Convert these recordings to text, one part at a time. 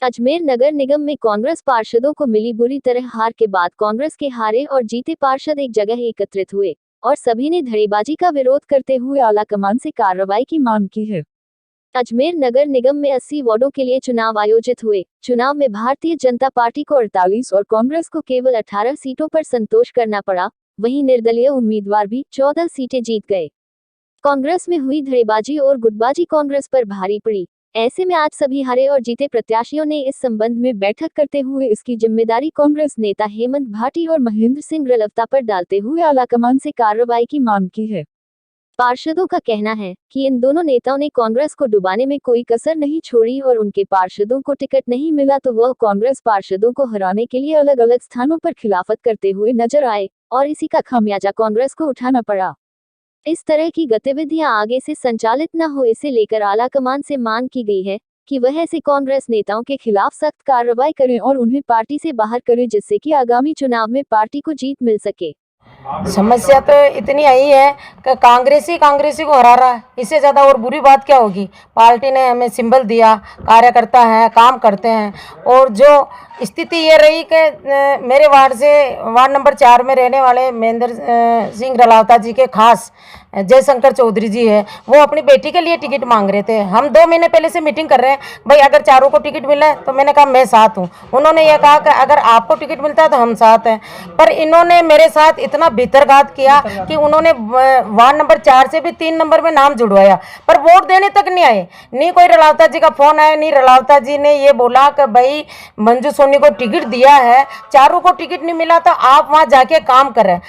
अजमेर नगर निगम में कांग्रेस पार्षदों को मिली बुरी तरह हार के बाद कांग्रेस के हारे और जीते पार्षद एक जगह एकत्रित हुए और सभी ने धड़ेबाजी का विरोध करते हुए आलाकमान से कार्रवाई की मांग की है। अजमेर नगर निगम में 80 वार्डों के लिए चुनाव आयोजित हुए। चुनाव में भारतीय जनता पार्टी को 48 और कांग्रेस को केवल 18 सीटों पर संतोष करना पड़ा। वहीं निर्दलीय उम्मीदवार भी 14 सीटें जीत गए। कांग्रेस में हुई धड़ेबाजी और गुटबाजी कांग्रेस पर भारी पड़ी। ऐसे में आज सभी हारे और जीते प्रत्याशियों ने इस संबंध में बैठक करते हुए इसकी जिम्मेदारी कांग्रेस नेता हेमंत भाटी और महेंद्र सिंह रलवता पर डालते हुए आलाकमान से कार्रवाई की मांग की है। पार्षदों का कहना है कि इन दोनों नेताओं ने कांग्रेस को डुबाने में कोई कसर नहीं छोड़ी और उनके पार्षदों को टिकट नहीं मिला तो वह कांग्रेस पार्षदों को हराने के लिए अलग अलग स्थानों पर खिलाफत करते हुए नजर आए और इसी का खामियाजा कांग्रेस को उठाना पड़ा। इस तरह की गतिविधियां आगे से संचालित न हो, इसे लेकर आलाकमान से मांग की गई है कि वह ऐसे कांग्रेस नेताओं के खिलाफ सख्त कार्रवाई करें और उन्हें पार्टी से बाहर करें, जिससे कि आगामी चुनाव में पार्टी को जीत मिल सके। समस्या तो इतनी आई है कि कांग्रेसी को हरा रहा है। इससे ज़्यादा और बुरी बात क्या होगी। पार्टी ने हमें सिंबल दिया, कार्यकर्ता हैं, काम करते हैं, और जो स्थिति ये रही कि मेरे वार्ड नंबर 4 में रहने वाले महेंद्र सिंह रलावता जी के खास जयशंकर चौधरी जी है, वो अपनी बेटी के लिए टिकट मांग रहे थे। हम 2 महीने पहले से मीटिंग कर रहे हैं, भाई अगर चारों को टिकट मिला है तो मैंने कहा मैं साथ हूँ। उन्होंने ये कहा कि अगर आपको टिकट मिलता है तो हम साथ हैं। पर इन्होंने मेरे साथ इतना भीतरघात किया कि उन्होंने वार्ड नंबर 4 से भी 3 नंबर में नाम जुड़वाया, पर वोट देने तक नहीं आए। नहीं कोई रलावता जी का फोन आया, नहीं रलावता जी ने ये बोला कि भाई मंजू सोनी को टिकट दिया है, चारों को टिकट नहीं मिला तो आप वहाँ जाके काम करें।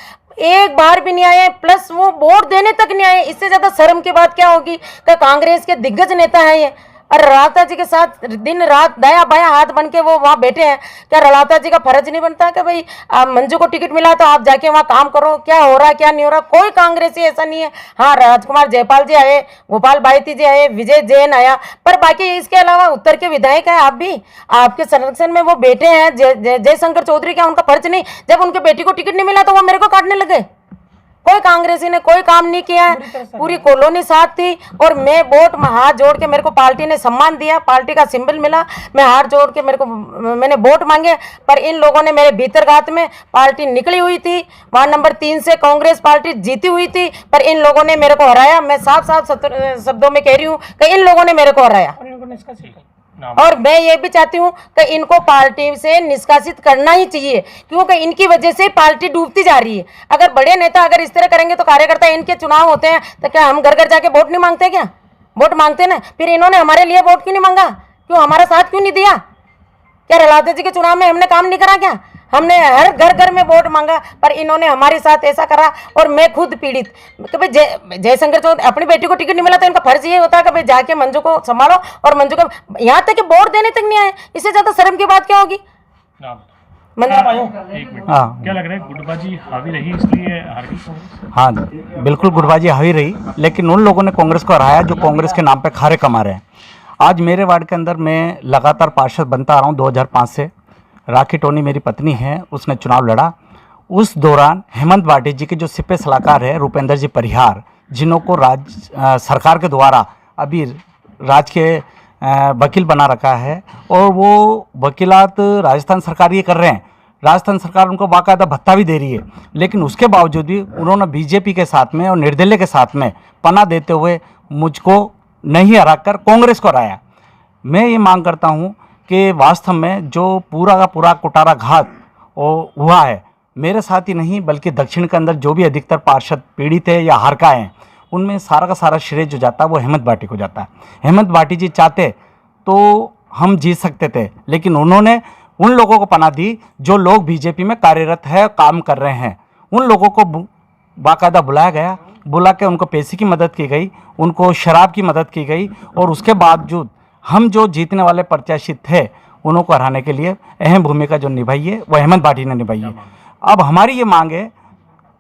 एक बार भी नहीं आए, प्लस वो वोट देने तक नहीं आए। इससे ज्यादा शर्म की बात क्या होगी कि कांग्रेस के दिग्गज नेता हैं ये, और रलावता जी के साथ दिन रात दाया बाया हाथ बन के वो वहाँ बैठे हैं। क्या रलावता जी का फर्ज नहीं बनता कि भाई मंजू को टिकट मिला तो आप जाके वहाँ काम करो? क्या हो रहा है क्या नहीं हो रहा, कोई कांग्रेसी ऐसा नहीं है। हाँ, राजकुमार जयपाल जी आए, गोपाल बायती जी आए, विजय जैन आया, पर बाकी इसके अलावा उत्तर के विधायक है, आप भी आपके संरक्षण में वो बैठे हैं। जयशंकर चौधरी, क्या उनका फर्ज नहीं? जब उनके बेटी को टिकट नहीं मिला तो वो मेरे को काटने लगे। कोई कांग्रेसी ने कोई काम नहीं किया है, पूरी कॉलोनी साथ थी। और मैं वोट में हाथ जोड़ के, मेरे को पार्टी ने सम्मान दिया, पार्टी का सिंबल मिला, मैं हाथ जोड़ के मैंने वोट मांगे। पर इन लोगों ने मेरे भीतरघात में, पार्टी निकली हुई थी, वार्ड नंबर 3 से कांग्रेस पार्टी जीती हुई थी, पर इन लोगों ने मेरे को हराया। मैं साफ शब्दों में कह रही हूँ कि इन लोगों ने मेरे को हराया। और मैं ये भी चाहती हूँ कि इनको पार्टी से निष्कासित करना ही चाहिए, क्योंकि इनकी वजह से पार्टी डूबती जा रही है। अगर बड़े नेता अगर इस तरह करेंगे तो कार्यकर्ता, इनके चुनाव होते हैं तो क्या हम घर घर जाके वोट नहीं मांगते? क्या वोट मांगते ना? फिर इन्होंने हमारे लिए वोट क्यों नहीं मांगा? क्यों हमारा साथ क्यों नहीं दिया? क्या रलावता जी के चुनाव में हमने काम नहीं करा? क्या हमने हर घर में वोट मांगा, पर इन्होंने हमारे साथ ऐसा करा। और मैं खुद पीड़ित, कभी जयशंकर चौधरी अपनी बेटी को टिकट नहीं मिला तो इनका फर्ज ये होता है कि भाई जाके मंजू को संभालो, और मंजू को यहाँ तक कि वोट देने तक नहीं आए। इससे ज्यादा शर्म की बात क्या होगी? क्या लग रहा है, गुटबाजी हावी रही इसलिए हार गई? हाँ, बिल्कुल गुटबाजी हावी रही, लेकिन उन लोगों ने कांग्रेस को हराया जो कांग्रेस के नाम पे खारे कमा रहे हैं। आज मेरे वार्ड के अंदर मैं लगातार पार्षद बनता आ रहा हूँ 2005 से। राखी टोनी मेरी पत्नी है, उसने चुनाव लड़ा। उस दौरान हेमंत भाटी जी के जो सिपे सलाहकार है रुपेंद्र जी परिहार, जिन्हों को सरकार के द्वारा अभी राज्य के वकील बना रखा है, और वो वकीलात राजस्थान सरकार ये कर रहे हैं। राजस्थान सरकार उनको बाकायदा भत्ता भी दे रही है, लेकिन उसके बावजूद भी उन्होंने बीजेपी के साथ में और निर्दलीय के साथ में पनाह देते हुए मुझको नहीं हराकर कांग्रेस को हराया। मैं ये मांग करता हूँ कि वास्तव में जो पूरा का पूरा कुटाराघात हुआ है, मेरे साथ ही नहीं बल्कि दक्षिण के अंदर जो भी अधिकतर पार्षद पीड़ित है या हार का हैं, उनमें सारा का सारा श्रेय जो जाता है वो हेमंत भाटी को जाता है। हेमंत भाटी जी चाहते तो हम जीत सकते थे, लेकिन उन्होंने उन लोगों को पनाह दी जो लोग बीजेपी में कार्यरत है, काम कर रहे हैं। उन लोगों को बाकायदा बुलाया गया, बुला के उनको पैसे की मदद की गई, उनको शराब की मदद की गई, और उसके बावजूद हम जो जीतने वाले प्रत्याशी थे उन्हों को हराने के लिए अहम भूमिका जो निभाई है वो हेमंत भाटी ने निभाई है। अब हमारी ये मांग है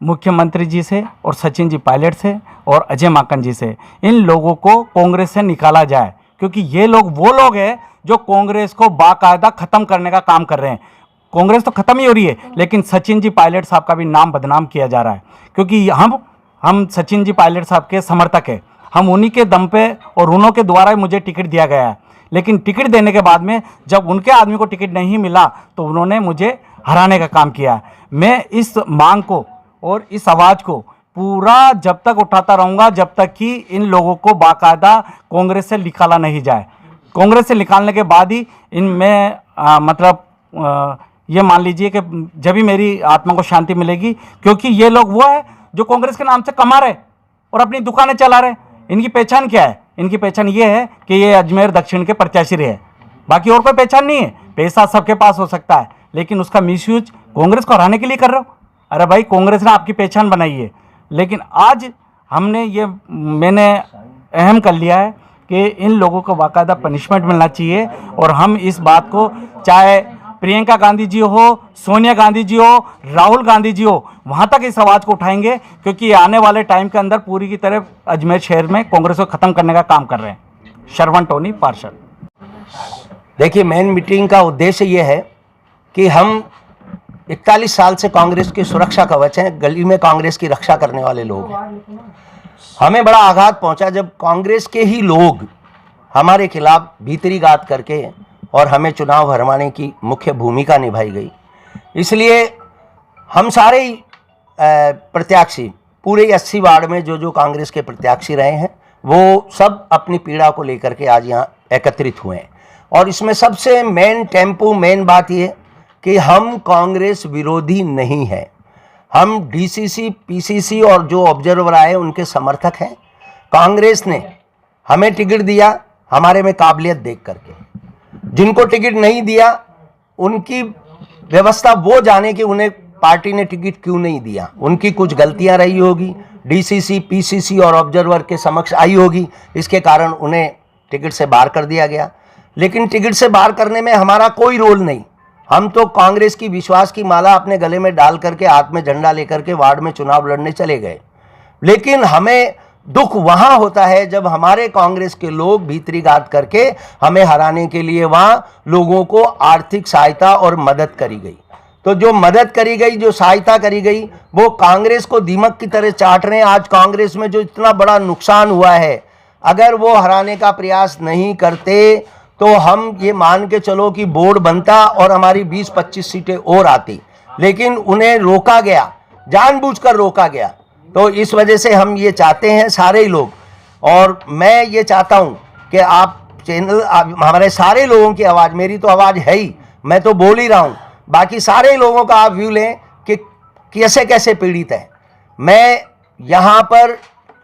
मुख्यमंत्री जी से और सचिन जी पायलट से और अजय माकन जी से, इन लोगों को कांग्रेस से निकाला जाए, क्योंकि ये लोग वो लोग हैं जो कांग्रेस को बाकायदा ख़त्म करने का काम कर रहे हैं। कांग्रेस तो ख़त्म ही हो रही है, लेकिन सचिन जी पायलट साहब का भी नाम बदनाम किया जा रहा है, क्योंकि हम सचिन जी पायलट साहब के समर्थक हैं। हम उन्हीं के दम पे और उन्हों के द्वारा ही मुझे टिकट दिया गया है, लेकिन टिकट देने के बाद में जब उनके आदमी को टिकट नहीं मिला तो उन्होंने मुझे हराने का काम किया। मैं इस मांग को और इस आवाज़ को पूरा जब तक उठाता रहूँगा जब तक कि इन लोगों को बाकायदा कांग्रेस से निकाला नहीं जाए। कांग्रेस से निकालने के बाद ही इनमें ये मान लीजिए कि जब भी मेरी आत्मा को शांति मिलेगी, क्योंकि ये लोग वो है जो कांग्रेस के नाम से कमा रहे और अपनी दुकानें चला रहे। इनकी पहचान क्या है? इनकी पहचान ये है कि ये अजमेर दक्षिण के प्रत्याशी रहे, बाकी और कोई पहचान नहीं है। पैसा सबके पास हो सकता है लेकिन उसका मिसयूज कांग्रेस को हराने के लिए कर रहे हो। अरे भाई, कांग्रेस ने आपकी पहचान बनाई है, लेकिन आज मैंने अहम कर लिया है कि इन लोगों को बाकायदा पनिशमेंट मिलना चाहिए। और हम इस बात को, चाहे प्रियंका गांधी जी हो, सोनिया गांधी जी हो, राहुल गांधी जी हो, वहाँ तक इस आवाज़ को उठाएंगे, क्योंकि आने वाले टाइम के अंदर पूरी की तरह अजमेर शहर में कांग्रेस को ख़त्म करने का काम कर रहे हैं। श्रवण टोनी, पार्षद। देखिए, मेन मीटिंग का उद्देश्य ये है कि हम 41 साल से कांग्रेस की सुरक्षा कवच हैं, गली में कांग्रेस की रक्षा करने वाले लोग हैं। हमें बड़ा आघात पहुंचा जब कांग्रेस के ही लोग हमारे खिलाफ भीतरी गात करके और हमें चुनाव हरवाने की मुख्य भूमिका निभाई गई। इसलिए हम सारे ही प्रत्याशी पूरे 80 वार्ड में जो कांग्रेस के प्रत्याशी रहे हैं वो सब अपनी पीड़ा को लेकर के आज यहाँ एकत्रित हुए हैं। और इसमें सबसे मेन बात ये कि हम कांग्रेस विरोधी नहीं है। हम डीसीसी, पीसीसी और जो ऑब्जर्वर आए उनके समर्थक हैं। कांग्रेस ने हमें टिकट दिया हमारे में काबिलियत देख करके। जिनको टिकट नहीं दिया उनकी व्यवस्था वो जाने कि उन्हें पार्टी ने टिकट क्यों नहीं दिया। उनकी कुछ गलतियां रही होगी, डीसीसी, पीसीसी और ऑब्जर्वर के समक्ष आई होगी, इसके कारण उन्हें टिकट से बाहर कर दिया गया। लेकिन टिकट से बाहर करने में हमारा कोई रोल नहीं। हम तो कांग्रेस की विश्वास की माला अपने गले में डाल करके हाथ में झंडा लेकर के वार्ड में चुनाव लड़ने चले गए। लेकिन हमें दुख वहां होता है जब हमारे कांग्रेस के लोग भीतरी गात करके हमें हराने के लिए वहां लोगों को आर्थिक सहायता और मदद करी गई। तो जो मदद करी गई, जो सहायता करी गई, वो कांग्रेस को दीमक की तरह चाट रहे हैं। आज कांग्रेस में जो इतना बड़ा नुकसान हुआ है, अगर वो हराने का प्रयास नहीं करते तो हम ये मान के चलो कि बोर्ड बनता और हमारी 20-25 सीटें और आती। लेकिन उन्हें रोका गया, जानबूझकर रोका गया। तो इस वजह से हम ये चाहते हैं सारे ही लोग, और मैं ये चाहता हूँ कि आप चैनल, हमारे सारे लोगों की आवाज़, मेरी तो आवाज़ है ही, मैं तो बोल ही रहा हूँ, बाकी सारे लोगों का आप व्यू लें कि कैसे कैसे पीड़ित है। मैं यहाँ पर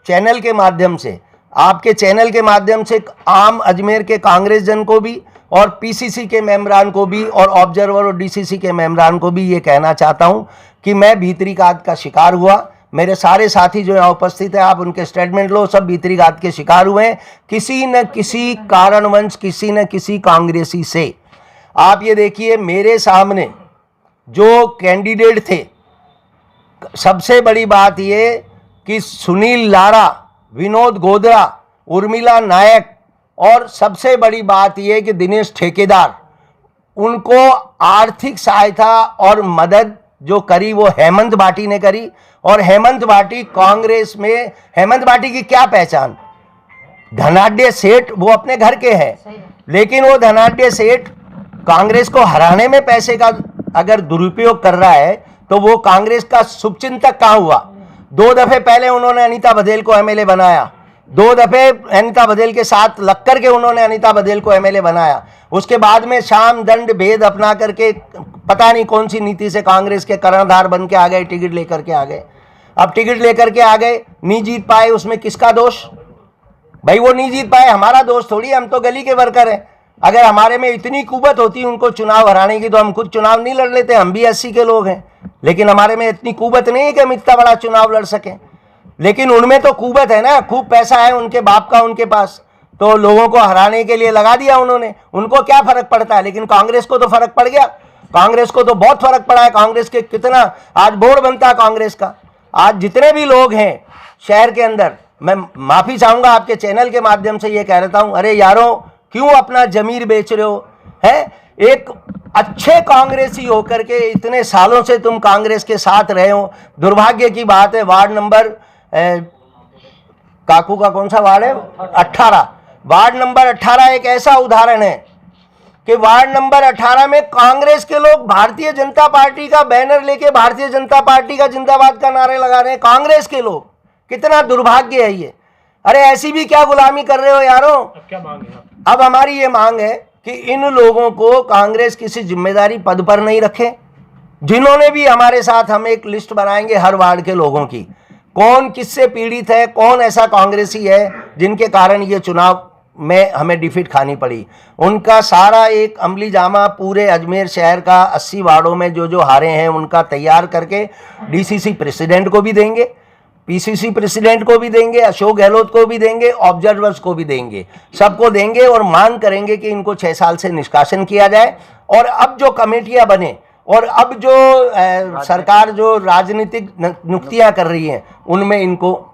चैनल के माध्यम से, आपके चैनल के माध्यम से आम अजमेर के कांग्रेस जन को भी और पीसीसी के मेंबरान को भी और ऑब्जर्वर और डीसीसी के मेंबरान को भी ये कहना चाहता हूँ कि मैं भीतरी घात का शिकार हुआ। मेरे सारे साथी जो यहाँ उपस्थित हैं, आप उनके स्टेटमेंट लो, सब भीतरी घात के शिकार हुए हैं किसी न किसी कारणवश, किसी न किसी कांग्रेसी से। आप ये देखिए, मेरे सामने जो कैंडिडेट थे, सबसे बड़ी बात ये कि सुनील लारा, विनोद गोदरा, उर्मिला नायक, और सबसे बड़ी बात यह कि दिनेश ठेकेदार, उनको आर्थिक सहायता और मदद जो करी वो हेमंत भाटी ने करी। और हेमंत भाटी कांग्रेस में, हेमंत भाटी की क्या पहचान, धनाढ्य सेठ वो अपने घर के हैं, लेकिन वो धनाढ्य सेठ कांग्रेस को हराने में पैसे का अगर दुरुपयोग कर रहा है तो वो कांग्रेस का शुभचिंतक कहाँ हुआ। 2 दफे पहले उन्होंने अनीता बघेल को एमएलए बनाया, 2 दफे अनीता बघेल के साथ लग करके उन्होंने अनीता बघेल को एमएलए बनाया। उसके बाद में शाम दंड भेद अपना करके पता नहीं कौन सी नीति से कांग्रेस के कर्णधार बन के आ गए, टिकट लेकर के आ गए। अब टिकट लेकर के आ गए, नहीं जीत पाए, उसमें किसका दोष भाई? वो नहीं जीत पाए, हमारा दोष थोड़ी, हम तो गली के वर्कर हैं। अगर हमारे में इतनी कुवत होती उनको चुनाव हराने की तो हम खुद चुनाव नहीं लड़ लेते, हम भी 80 के लोग हैं। लेकिन हमारे में इतनी कुवत नहीं है कि हम इतना बड़ा चुनाव लड़ सकें। लेकिन उनमें तो कुवत है ना, खूब पैसा है उनके बाप का उनके पास, तो लोगों को हराने के लिए लगा दिया उन्होंने। उनको क्या फर्क पड़ता है? लेकिन कांग्रेस को तो फर्क पड़ गया, कांग्रेस को तो बहुत फर्क पड़ा है। कांग्रेस के कितना आज बोर्ड बनता है कांग्रेस का। आज जितने भी लोग हैं शहर के अंदर, मैं माफी चाहूंगा आपके चैनल के माध्यम से ये कह रहा हूं, अरे यारों क्यों अपना जमीर बेच रहे हो? है एक अच्छे कांग्रेसी होकर के इतने सालों से तुम कांग्रेस के साथ रहे हो। दुर्भाग्य की बात है, वार्ड नंबर काकू का कौन सा वार्ड है? 18, वार्ड नंबर 18 एक ऐसा उदाहरण है कि वार्ड नंबर 18 में कांग्रेस के लोग भारतीय जनता पार्टी का बैनर लेके भारतीय जनता पार्टी का जिंदाबाद का नारे लगा रहे हैं। कांग्रेस के लोग, कितना दुर्भाग्य है ये। अरे ऐसी भी क्या गुलामी कर रहे हो यारों। अब क्या मांग है? अब हमारी ये मांग है कि इन लोगों को कांग्रेस किसी जिम्मेदारी पद पर नहीं रखे, जिन्होंने भी हमारे साथ, हम एक लिस्ट बनाएंगे हर वार्ड के लोगों की, कौन किससे पीड़ित है, कौन ऐसा कांग्रेसी है जिनके कारण ये चुनाव में हमें डिफीट खानी पड़ी। उनका सारा एक अमली जामा पूरे अजमेर शहर का 80 वार्डों में जो जो हारे हैं उनका तैयार करके डीसीसी प्रेसिडेंट को भी देंगे, पीसीसी प्रेसिडेंट को भी देंगे, अशोक गहलोत को भी देंगे, ऑब्जर्वर्स को भी देंगे, सबको देंगे और मांग करेंगे कि इनको 6 साल से निष्कासन किया जाए। और अब जो कमेटियां बने और अब जो सरकार जो राजनीतिक नियुक्तियां कर रही है उनमें इनको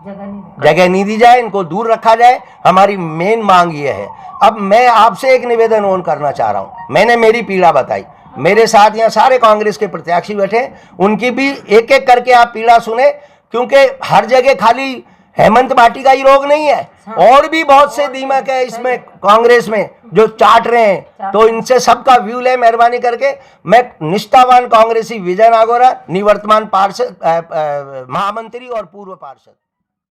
जगह नहीं दी जाए, इनको दूर रखा जाए। हमारी मेन मांग ये है। अब मैं आपसे एक निवेदन और करना चाह रहा हूं। मैंने मेरी पीड़ा बताई, मेरे साथ यहाँ सारे कांग्रेस के प्रत्याशी बैठे, उनकी भी एक एक करके आप पीड़ा सुने, क्योंकि हर जगह खाली हेमंत भाटी का ही रोग नहीं है, और भी बहुत से दीमक है इसमें कांग्रेस में जो चाट रहे हैं। तो इनसे सबका व्यू ले मेहरबानी करके। मैं निष्ठावान कांग्रेसी विजय नागौरा, निवर्तमान पार्षद, महामंत्री और पूर्व पार्षद।